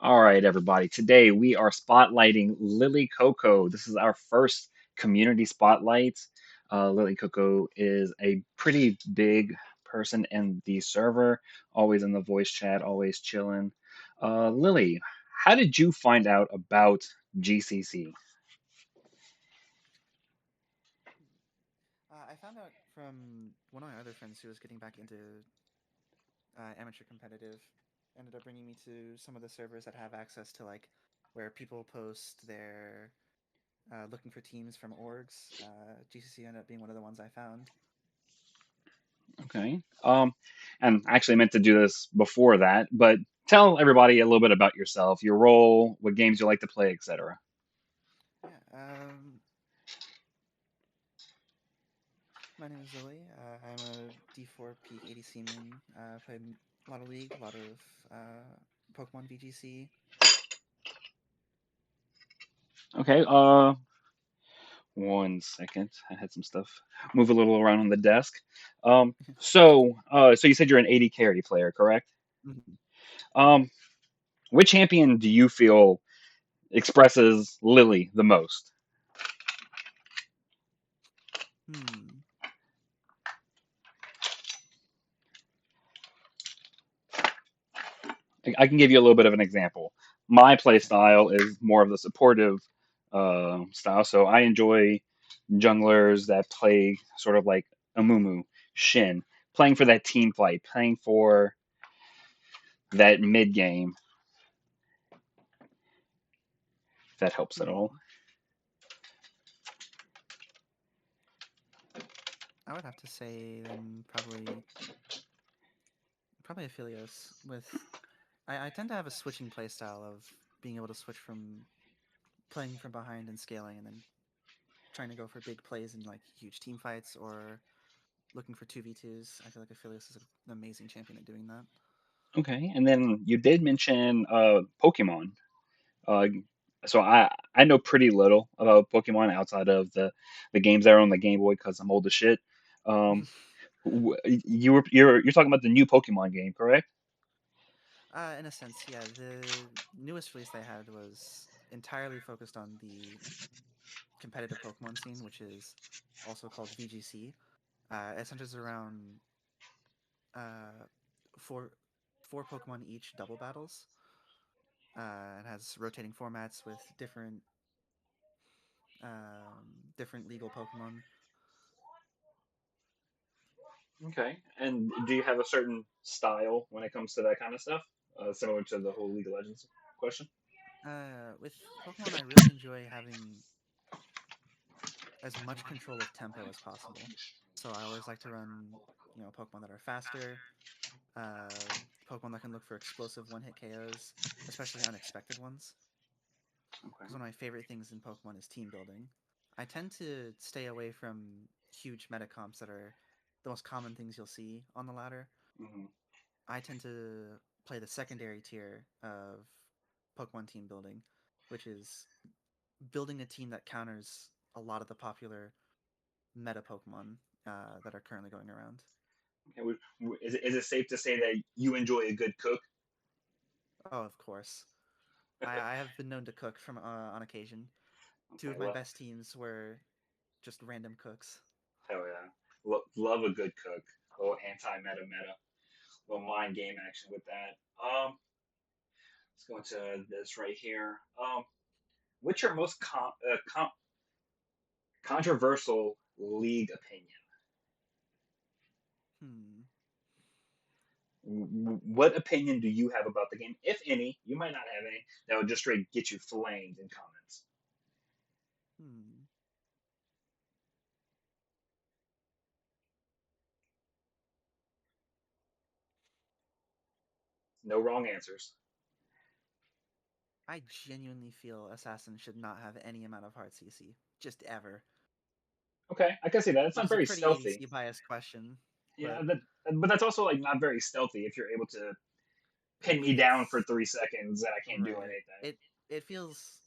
All right, everybody. Today we are spotlighting LilliCoco. This is our first community spotlight. LilliCoco is a pretty big person in the server, always in the voice chat, always chilling. Lily, how did you find out about GCC? I found out from one of my other friends who was getting back into amateur competitive. Ended up bringing me to some of the servers that have access to where people post their looking for teams from orgs. GCC ended up being one of the ones I found. Okay. And I actually meant to do this before that, but tell everybody a little bit about yourself, your role, what games you like to play, etc. Yeah. My name is Lily. I'm a D4 peak ADC main. Play a lot of League, a lot of Pokemon VGC. Okay. One second. I had some stuff move a little around on the desk. So you said you're an 80 carry player, correct? Mhm. Um, which champion do you feel expresses Lily the most? Hmm. I can give you a little bit of an example. My play Okay. style is more of the supportive style, so I enjoy junglers that play sort of like Amumu, Shin, playing for that team fight, playing for that mid game. If that helps at all. Hmm. I would have to say then probably Aphelios with I tend to have a switching play style of being able to switch from playing from behind and scaling and then trying to go for big plays in like huge team fights or looking for 2v2s. I feel like Aphelios is an amazing champion at doing that. Okay, and then you did mention Pokemon. Uh, so I know pretty little about Pokemon outside of the games that are on the Game Boy because I'm old as shit. Um, you're talking about the new Pokemon game, correct? In a sense, yeah. The newest release they had was entirely focused on the competitive Pokemon scene, which is also called VGC. It centers around uh, four four Pokemon each double battles. It has rotating formats with different legal Pokemon. Okay. And do you have a certain style when it comes to that kind of stuff? Similar to the whole League of Legends question? With Pokemon, I really enjoy having as much control of tempo as possible. So I always like to run, Pokemon that are faster, uh, Pokemon that can look for explosive one-hit KOs, especially unexpected ones. Because one Okay. of my favorite things in Pokemon is team building. I tend to stay away from huge meta comps that are the most common things you'll see on the ladder. Hmm. I tend to play the secondary tier of Pokemon team building, which is building a team that counters a lot of the popular meta Pokemon that are currently going around. Okay. Is it safe to say that you enjoy a good cook? Oh, of course. I have been known to cook from on occasion. Two Okay. of my best teams were just random cooks. Hell yeah. Love a good cook. A little anti-meta meta. A little mind game action with that. Let's go into this right here. What's your most controversial league opinion? Hmm. What opinion do you have about the game, if any? You might not have any. That would just straight get you flamed in comments. Hmm. No wrong answers. I genuinely feel Assassin should not have any amount of hard CC, just ever. Okay, I can see that. It's Which not is a very pretty stealthy. ADC biased question, Yeah, but but that's also like not very stealthy if you're able to pin me down for it's 3 seconds and I can't do right. anything. It feels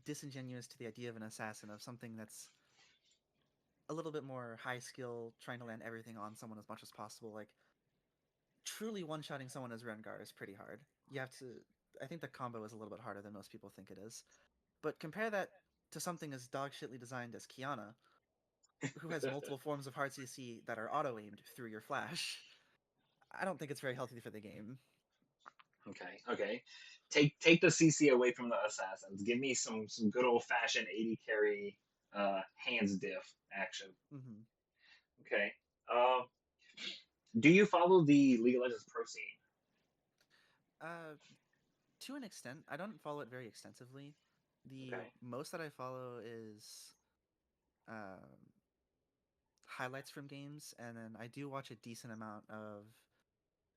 disingenuous to the idea of an assassin of something that's a little bit more high skill, trying to land everything on someone as much as possible. Like truly one shotting someone as Rengar is pretty hard. You have to I think the combo is a little bit harder than most people think it is. But compare that to something as dog shitly designed as Kiana, who has multiple forms of hard CC that are auto aimed through your flash. I don't think it's very healthy for the game. Okay, okay. Take the CC away from the assassins. Give me some good old fashioned 80 carry hands diff action. Hmm. Okay. Uh, do you follow the League of Legends pro scene? Uh, to an extent, I don't follow it very extensively. The Okay. most that I follow is um, highlights from games, and then I do watch a decent amount of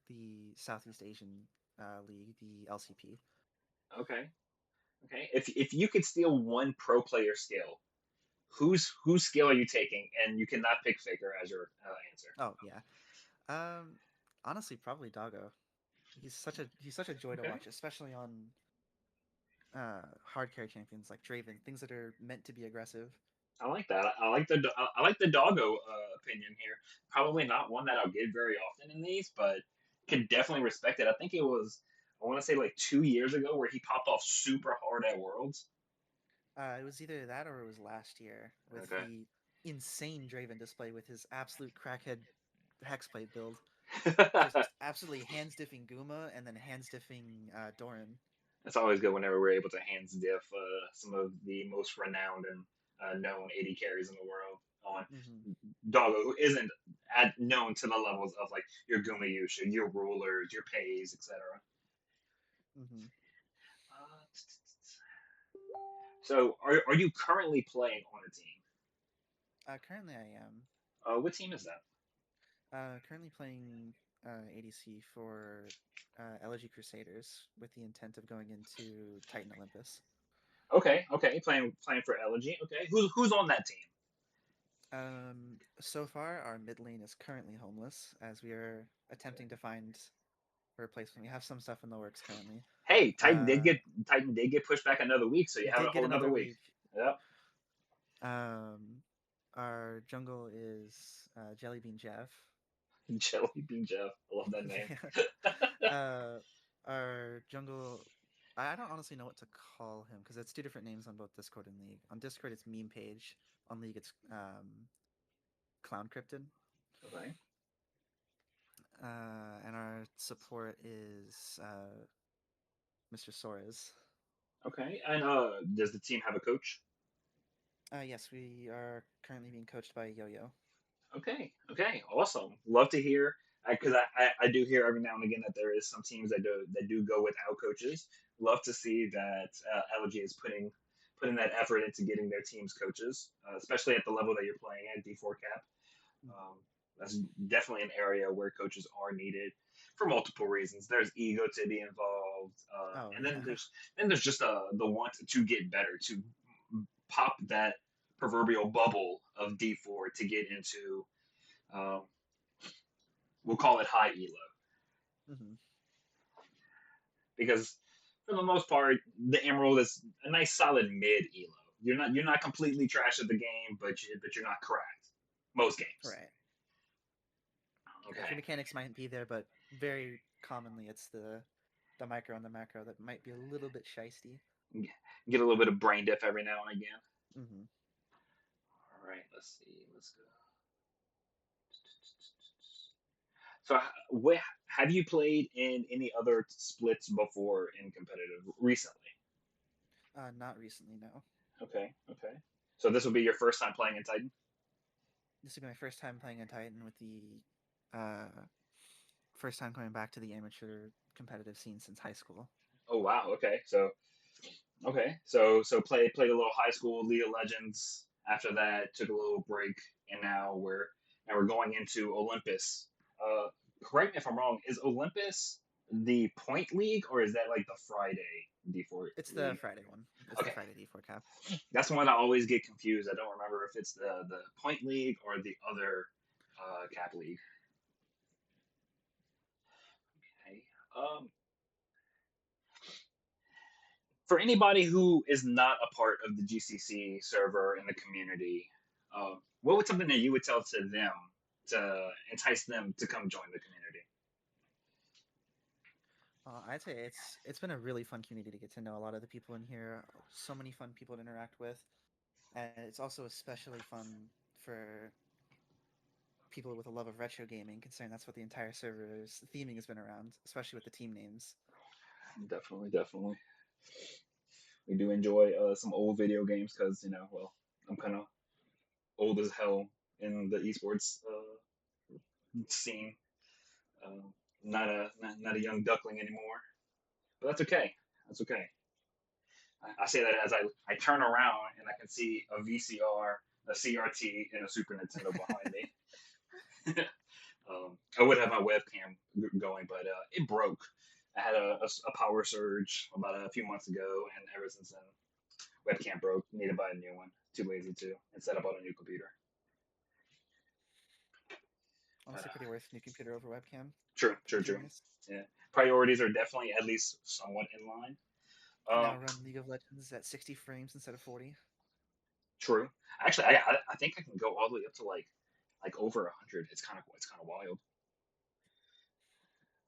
the Southeast Asian League, the LCP. Okay. Okay. If you could steal one pro player skill, whose skill are you taking? And you cannot pick Faker as your answer. Oh yeah. Um, Honestly, probably Doggo. He's such a joy to Okay. watch, especially on hard carry champions like Draven, things that are meant to be aggressive. I like that. I like the doggo opinion here. Probably not one that I'll get very often in these, but could definitely respect it. I think it was I want to say like 2 years ago where he popped off super hard at Worlds. It was either that or it was last year with Okay. the insane Draven display with his absolute crackhead hexplate build. Just absolutely hands diffing Guma and then hands diffing Doran. It's always good whenever we're able to hands diff some of the most renowned and known 80 carries in the world on Hmm. Doggo, who isn't known to the levels of like your Gumayusha, your rulers, your pays, etc. Hmm. Uh, so, are you currently playing on a team? Currently, I am What team is that? currently playing ADC for Elegy Crusaders with the intent of going into Titan Olympus. Okay, okay, playing for Elegy. Okay, who's on that team? So far, our mid lane is currently homeless as we are Okay. attempting to find a replacement. We have some stuff in the works currently. Hey, Uh, Titan did get pushed back another week, so you we have a did get whole another another week. week. Yep. Um, our jungle is Jellybean Jeff. Jelly Bean Jeff. I love that name. Yeah. Our jungle. I don't honestly know what to call him because it's two different names on both Discord and League. On Discord, it's meme page. On League, it's Clown Cryptid. Okay. And our support is Mr. Soares. Okay. And does the team have a coach? Yes, we are currently being coached by Yo Yo. Okay. Okay. Awesome. Love to hear because I do hear every now and again that there is some teams that do go without coaches. Love to see that LG is putting that effort into getting their teams coaches, especially at the level that you're playing at D4 cap. Mhm. Um, that's definitely an area where coaches are needed for multiple reasons. There's ego to be involved, Oh and yeah. then there's just the want to get better, to pop that proverbial bubble of D4 to get into um, we'll call it high elo Hmm. because for the most part the emerald is a nice solid mid elo. You're not completely trash at the game, but you're not cracked most games. Right. Yes, your Okay, mechanics might be there, but very commonly it's the micro and the macro that might be a little bit shisty. get a little bit of brain diff every now and again. Hmm. All right, let's see. Let's go. So, have you played in any other splits before in competitive recently? Not recently, no. Okay, okay. So this will be your first time playing in Titan. This will be my first time playing in Titan with the uh, first time coming back to the amateur competitive scene since high school. Oh wow. Okay. So played a little high school League of Legends. After that, took a little break, and now we're going into Olympus. Uh, correct me if I'm wrong. Is Olympus the point league, or is that like the Friday D4 It's the league? Friday one. It's the Okay, Friday D4 cap. that's the one I always get confused. I don't remember if it's the point league or the other cap league. Okay. For anybody who is not a part of the GCC server in the community, what would something that you would tell to them to entice them to come join the community? I'd say it's been a really fun community to get to know a lot of the people in here. So many fun people to interact with, and it's also especially fun for people with a love of retro gaming, considering that's what the entire server's theming has been around, especially with the team names. Definitely, definitely. We do enjoy some old video games because well, I'm kind of old as hell in the esports scene. Uh, not a young duckling anymore, but that's okay. That's okay. I say that as I turn around and I can see a VCR, a CRT, and a Super Nintendo behind me. I would have my webcam going, but it broke. I had a power surge about a few months ago, and ever since then, webcam broke. Need to buy a new one. Too lazy to instead I bought a new computer. But Honestly, pretty worth new computer over webcam true, for the true, team true. names. Yeah, priorities are definitely at least somewhat in line. Can now Um, run League of Legends at 60 frames instead of 40. true. Actually, I think I can go all the way up to like over 100. It's kind of wild.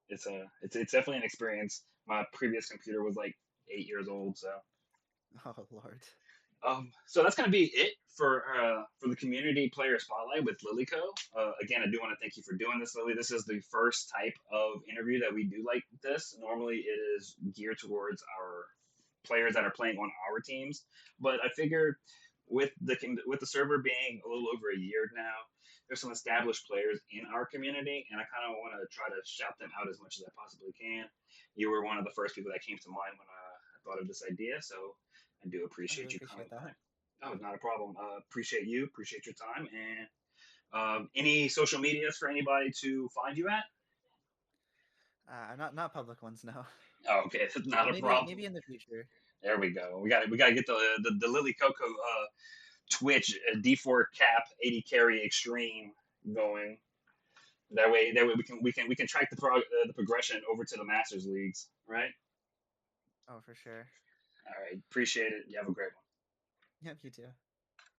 It's definitely an experience. My previous computer was like 8 years old, so Oh Lord. so that's going to be it for the community player spotlight with LilliCo. Again, I do want to thank you for doing this, Lily. This is the first type of interview that we do like this. Normally, it is geared towards our players that are playing on our teams, but I figure with the server being a little over a year now, there's some established players in our community, and I kind of want to try to shout them out as much as I possibly can. You were one of the first people that came to mind when I thought of this idea, so I do I appreciate really you coming appreciate that. by. Oh, not a problem. Appreciate you. Appreciate your time. And any social medias for anybody to find you at? Not public ones, no. Oh, okay, not a Maybe problem. in the future. There we go. We got to get the LilliCoco Twitch D4 cap 80 carry extreme going. That way we can track the progression over to the Masters leagues, right? Oh, for sure. All right, appreciate it. You have a great one. Yep, you too.